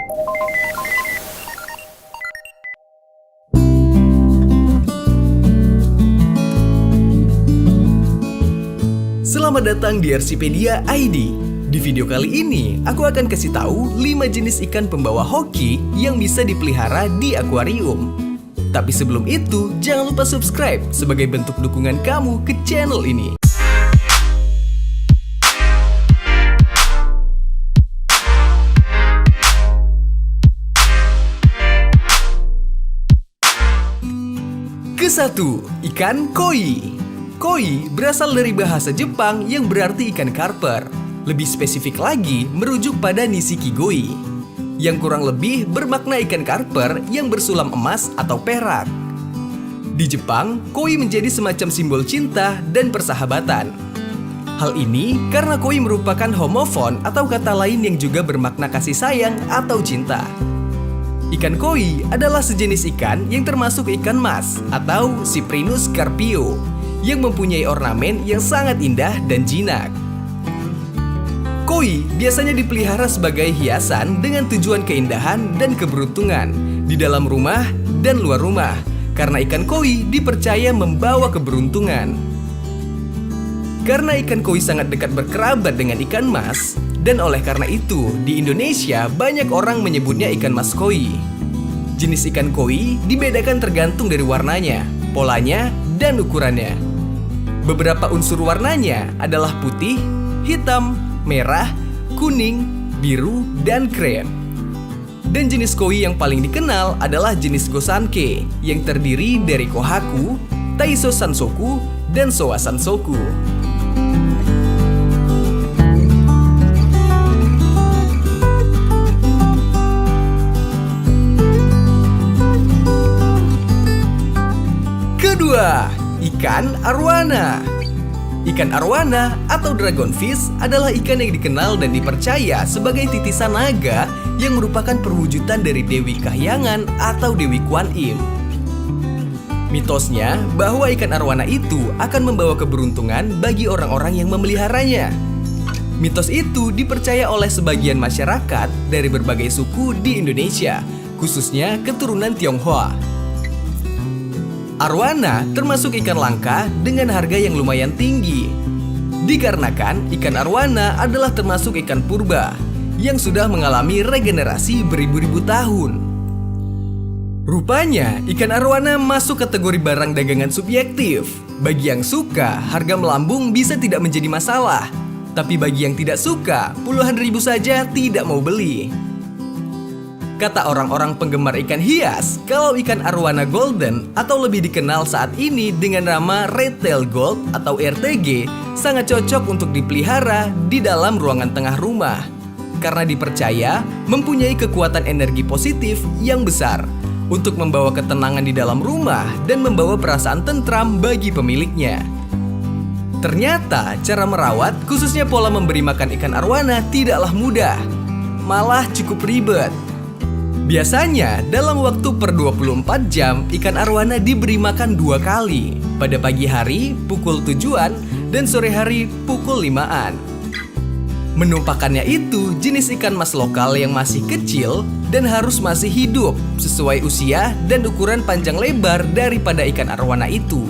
Selamat datang di Arsipedia ID. Di video kali ini, aku akan kasih tahu 5 jenis ikan pembawa hoki yang bisa dipelihara di akuarium. Tapi sebelum itu, jangan lupa subscribe sebagai bentuk dukungan kamu ke channel ini. Ke-1, ikan koi. Koi berasal dari bahasa Jepang yang berarti ikan karper. Lebih spesifik lagi, merujuk pada Nishiki-goi, yang kurang lebih bermakna ikan karper yang bersulam emas atau perak. Di Jepang, koi menjadi semacam simbol cinta dan persahabatan. Hal ini karena koi merupakan homofon atau kata lain yang juga bermakna kasih sayang atau cinta. Ikan koi adalah sejenis ikan yang termasuk ikan mas atau Cyprinus carpio, yang mempunyai ornamen yang sangat indah dan jinak. Koi biasanya dipelihara sebagai hiasan dengan tujuan keindahan dan keberuntungan di dalam rumah dan luar rumah, karena ikan koi dipercaya membawa keberuntungan. Karena ikan koi sangat dekat berkerabat dengan ikan mas, dan oleh karena itu di Indonesia banyak orang menyebutnya ikan mas koi. Jenis ikan koi dibedakan tergantung dari warnanya, polanya, dan ukurannya. Beberapa unsur warnanya adalah putih, hitam, merah, kuning, biru, dan krem. Dan jenis koi yang paling dikenal adalah jenis Gosanke yang terdiri dari Kohaku, Taiso Sansoku, dan Soa Sansoku. Kedua, ikan arwana. Ikan arwana atau dragonfish adalah ikan yang dikenal dan dipercaya sebagai titisan naga yang merupakan perwujudan dari Dewi Kahyangan atau Dewi Kuan Im. Mitosnya bahwa ikan arwana itu akan membawa keberuntungan bagi orang-orang yang memeliharanya. Mitos itu dipercaya oleh sebagian masyarakat dari berbagai suku di Indonesia, khususnya keturunan Tionghoa. Arwana termasuk ikan langka dengan harga yang lumayan tinggi. Dikarenakan ikan arwana adalah termasuk ikan purba yang sudah mengalami regenerasi beribu-ribu tahun. Rupanya ikan arwana masuk kategori barang dagangan subjektif. Bagi yang suka, harga melambung bisa tidak menjadi masalah. Tapi bagi yang tidak suka, puluhan ribu saja tidak mau beli. Kata orang-orang penggemar ikan hias, kalau ikan arwana golden atau lebih dikenal saat ini dengan nama red tail gold atau RTG sangat cocok untuk dipelihara di dalam ruangan tengah rumah. Karena dipercaya mempunyai kekuatan energi positif yang besar untuk membawa ketenangan di dalam rumah dan membawa perasaan tentram bagi pemiliknya. Ternyata cara merawat, khususnya pola memberi makan ikan arwana tidaklah mudah, malah cukup ribet. Biasanya dalam waktu per 24 jam ikan arwana diberi makan 2 kali, pada pagi hari pukul 7-an dan sore hari pukul 5-an. Menu pakannya itu jenis ikan mas lokal yang masih kecil dan harus masih hidup sesuai usia dan ukuran panjang lebar daripada ikan arwana itu.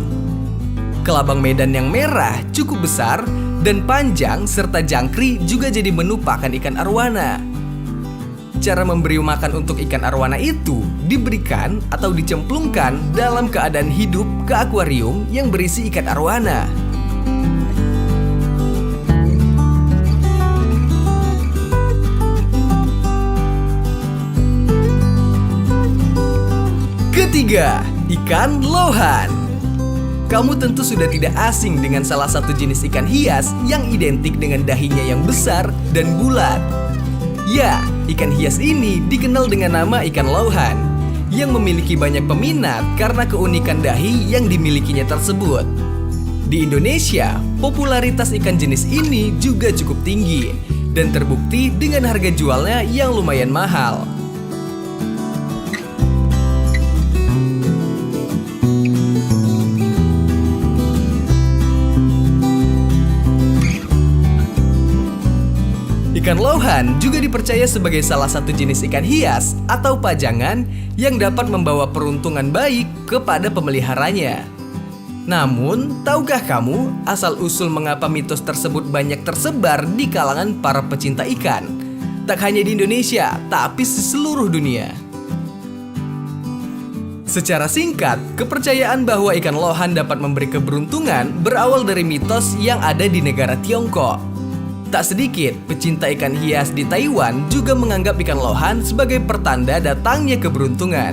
Kelabang Medan yang merah cukup besar dan panjang serta jangkrik juga jadi menu pakan ikan arwana. Cara memberi makan untuk ikan arwana itu diberikan atau dicemplungkan dalam keadaan hidup ke akuarium yang berisi ikan arwana. Ketiga, ikan lohan. Kamu tentu sudah tidak asing dengan salah satu jenis ikan hias yang identik dengan dahinya yang besar dan bulat. Ya, ikan hias ini dikenal dengan nama ikan lohan yang memiliki banyak peminat karena keunikan dahi yang dimilikinya tersebut. Di Indonesia, popularitas ikan jenis ini juga cukup tinggi dan terbukti dengan harga jualnya yang lumayan mahal. Ikan lohan juga dipercaya sebagai salah satu jenis ikan hias atau pajangan yang dapat membawa peruntungan baik kepada pemeliharanya. Namun, tahukah kamu asal-usul mengapa mitos tersebut banyak tersebar di kalangan para pecinta ikan? Tak hanya di Indonesia, tapi di seluruh dunia. Secara singkat, kepercayaan bahwa ikan lohan dapat memberi keberuntungan berawal dari mitos yang ada di negara Tiongkok. Tak sedikit pecinta ikan hias di Taiwan juga menganggap ikan lohan sebagai pertanda datangnya keberuntungan.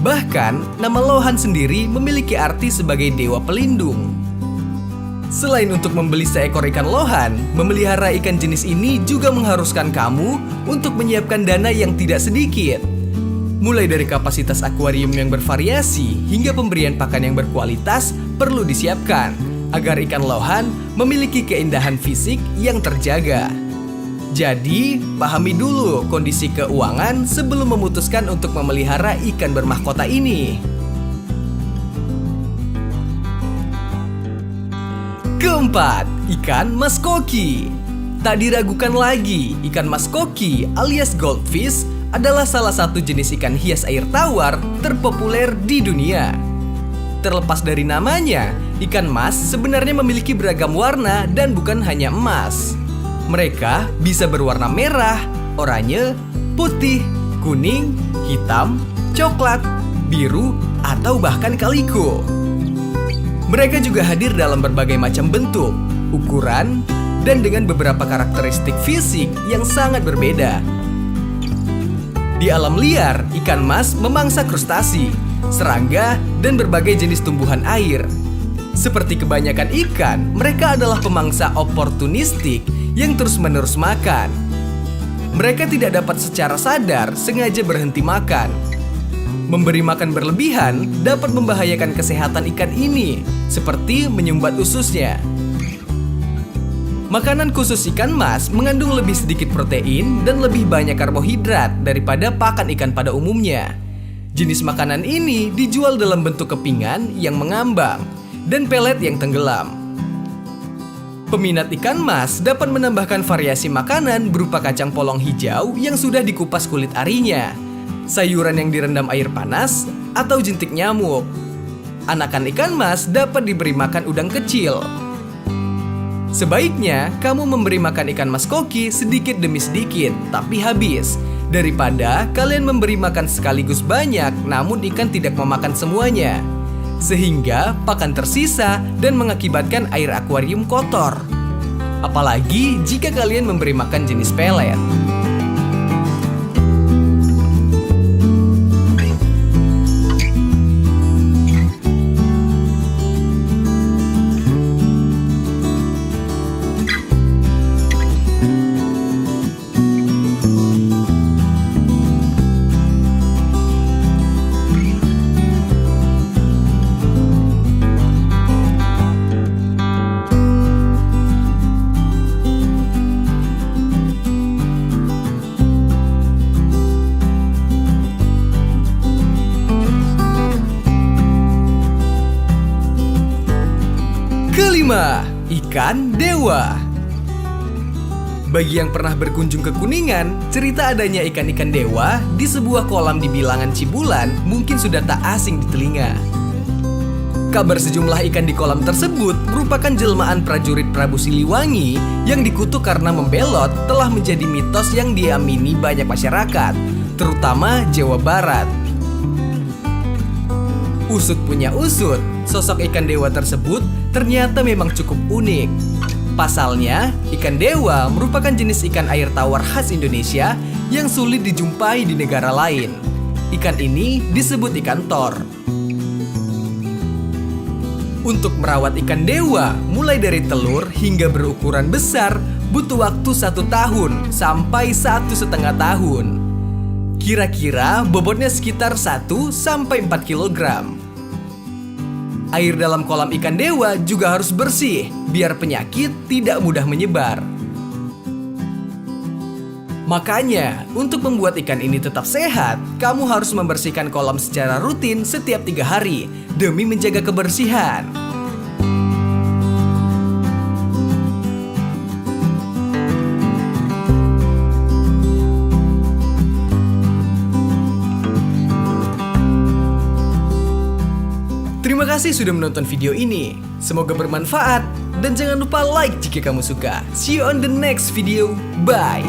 Bahkan, nama lohan sendiri memiliki arti sebagai dewa pelindung. Selain untuk membeli seekor ikan lohan, memelihara ikan jenis ini juga mengharuskan kamu untuk menyiapkan dana yang tidak sedikit. Mulai dari kapasitas akuarium yang bervariasi hingga pemberian pakan yang berkualitas perlu disiapkan agar ikan lohan memiliki keindahan fisik yang terjaga. Jadi, pahami dulu kondisi keuangan sebelum memutuskan untuk memelihara ikan bermahkota ini. Keempat, ikan maskoki. Tak diragukan lagi, ikan maskoki alias goldfish adalah salah satu jenis ikan hias air tawar terpopuler di dunia. Terlepas dari namanya, ikan mas sebenarnya memiliki beragam warna dan bukan hanya emas. Mereka bisa berwarna merah, oranye, putih, kuning, hitam, coklat, biru, atau bahkan kaliko. Mereka juga hadir dalam berbagai macam bentuk, ukuran, dan dengan beberapa karakteristik fisik yang sangat berbeda. Di alam liar, ikan mas memangsa krustasi, serangga, dan berbagai jenis tumbuhan air. Seperti kebanyakan ikan, mereka adalah pemangsa oportunistik yang terus-menerus makan. Mereka tidak dapat secara sadar sengaja berhenti makan. Memberi makan berlebihan dapat membahayakan kesehatan ikan ini, seperti menyumbat ususnya. Makanan khusus ikan mas mengandung lebih sedikit protein dan lebih banyak karbohidrat daripada pakan ikan pada umumnya. Jenis makanan ini dijual dalam bentuk kepingan yang mengambang dan pelet yang tenggelam. Peminat ikan mas dapat menambahkan variasi makanan berupa kacang polong hijau yang sudah dikupas kulit arinya, sayuran yang direndam air panas, atau jentik nyamuk. Anakan ikan mas dapat diberi makan udang kecil. Sebaiknya kamu memberi makan ikan maskoki sedikit demi sedikit, tapi habis, daripada kalian memberi makan sekaligus banyak namun ikan tidak memakan semuanya, sehingga pakan tersisa dan mengakibatkan air akuarium kotor. Apalagi jika kalian memberi makan jenis pelet. Kelima, ikan dewa. Bagi yang pernah berkunjung ke Kuningan, cerita adanya ikan-ikan dewa di sebuah kolam di bilangan Cibulan mungkin sudah tak asing di telinga. Kabar sejumlah ikan di kolam tersebut merupakan jelmaan prajurit Prabu Siliwangi yang dikutuk karena membelot telah menjadi mitos yang diamini banyak masyarakat, terutama Jawa Barat. Usut punya usut, sosok ikan dewa tersebut ternyata memang cukup unik. Pasalnya, ikan dewa merupakan jenis ikan air tawar khas Indonesia yang sulit dijumpai di negara lain. Ikan ini disebut ikan tor. Untuk merawat ikan dewa, mulai dari telur hingga berukuran besar, butuh waktu 1 tahun sampai 1,5 tahun. Kira-kira bobotnya sekitar 1-4 kg. Air dalam kolam ikan dewa juga harus bersih, biar penyakit tidak mudah menyebar. Makanya, untuk membuat ikan ini tetap sehat, kamu harus membersihkan kolam secara rutin setiap 3 hari, demi menjaga kebersihan. Terima kasih sudah menonton video ini. Semoga bermanfaat dan jangan lupa like jika kamu suka. See you on the next video. Bye.